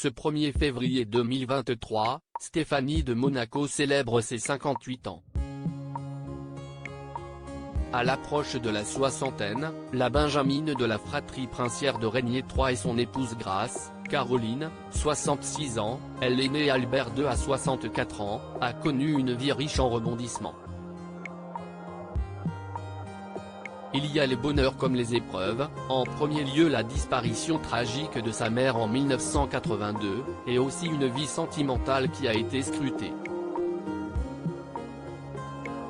Ce 1er février 2023, Stéphanie de Monaco célèbre ses 58 ans. À l'approche de la soixantaine, la benjamine de la fratrie princière de Régnier III et son épouse Grace, Caroline, 66 ans, elle est née Albert II à 64 ans, a connu une vie riche en rebondissements. Il y a les bonheurs comme les épreuves, en premier lieu la disparition tragique de sa mère en 1982, et aussi une vie sentimentale qui a été scrutée.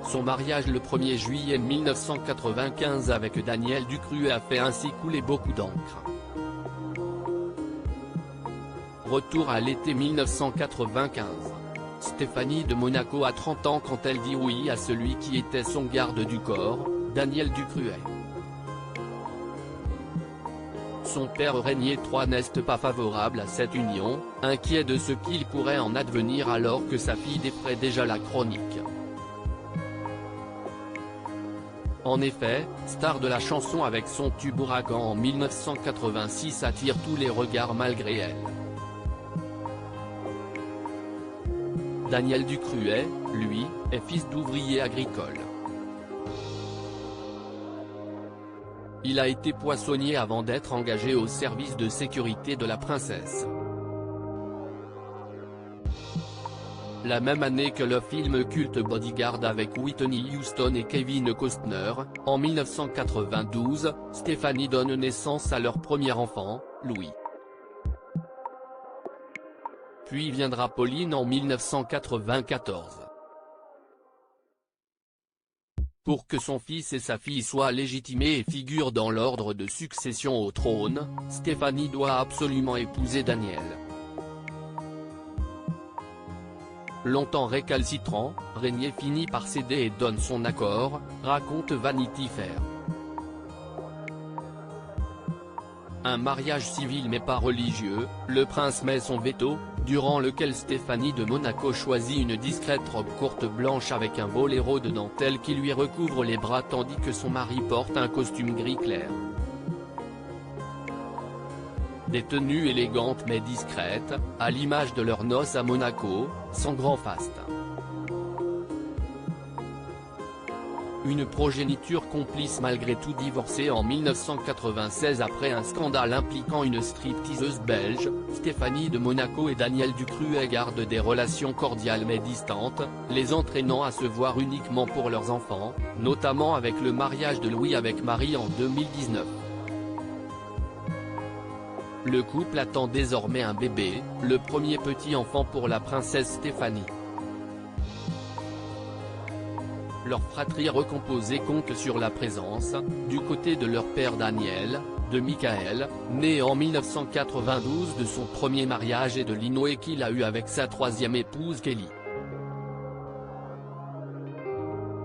Son mariage le 1er juillet 1995 avec Daniel Ducruet a fait ainsi couler beaucoup d'encre. Retour à l'été 1995. Stéphanie de Monaco a 30 ans quand elle dit oui à celui qui était son garde du corps, Daniel Ducruet. Son père Régnier III n'est pas favorable à cette union, inquiet de ce qu'il pourrait en advenir alors que sa fille défraie déjà la chronique. En effet, star de la chanson avec son tube Ouragan en 1986 attire tous les regards malgré elle. Daniel Ducruet, lui, est fils d'ouvrier agricole. Il a été poissonnier avant d'être engagé au service de sécurité de la princesse. La même année que le film culte Bodyguard avec Whitney Houston et Kevin Costner, en 1992, Stéphanie donne naissance à leur premier enfant, Louis. Puis viendra Pauline en 1994. Pour que son fils et sa fille soient légitimés et figurent dans l'ordre de succession au trône, Stéphanie doit absolument épouser Daniel. Longtemps récalcitrant, Régnier finit par céder et donne son accord, raconte Vanity Fair. Un mariage civil mais pas religieux, le prince met son veto, durant lequel Stéphanie de Monaco choisit une discrète robe courte blanche avec un boléro de dentelle qui lui recouvre les bras tandis que son mari porte un costume gris clair. Des tenues élégantes mais discrètes, à l'image de leurs noces à Monaco, sans grand faste. Une progéniture complice malgré tout divorcée en 1996 après un scandale impliquant une stripteaseuse belge, Stéphanie de Monaco et Daniel Ducruet gardent des relations cordiales mais distantes, les entraînant à se voir uniquement pour leurs enfants, notamment avec le mariage de Louis avec Marie en 2019. Le couple attend désormais un bébé, le premier petit enfant pour la princesse Stéphanie. Leur fratrie recomposée compte sur la présence, du côté de leur père Daniel, de Michael, né en 1992 de son premier mariage et de Linoé qu'il a eu avec sa troisième épouse Kelly.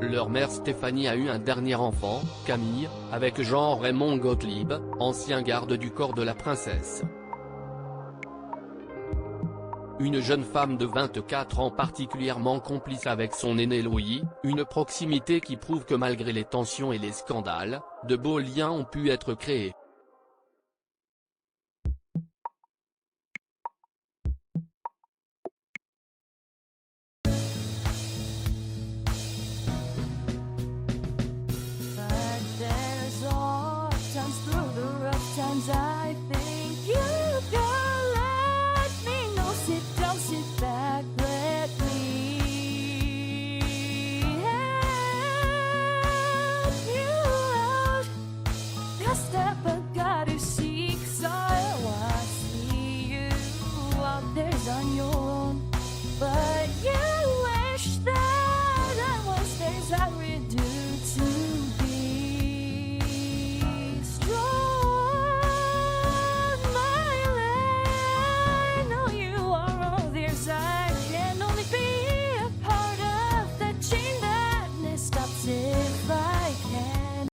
Leur mère Stéphanie a eu un dernier enfant, Camille, avec Jean-Raymond Gottlieb, ancien garde du corps de la princesse. Une jeune femme de 24 ans particulièrement complice avec son aîné Louis, une proximité qui prouve que malgré les tensions et les scandales, de beaux liens ont pu être créés. On your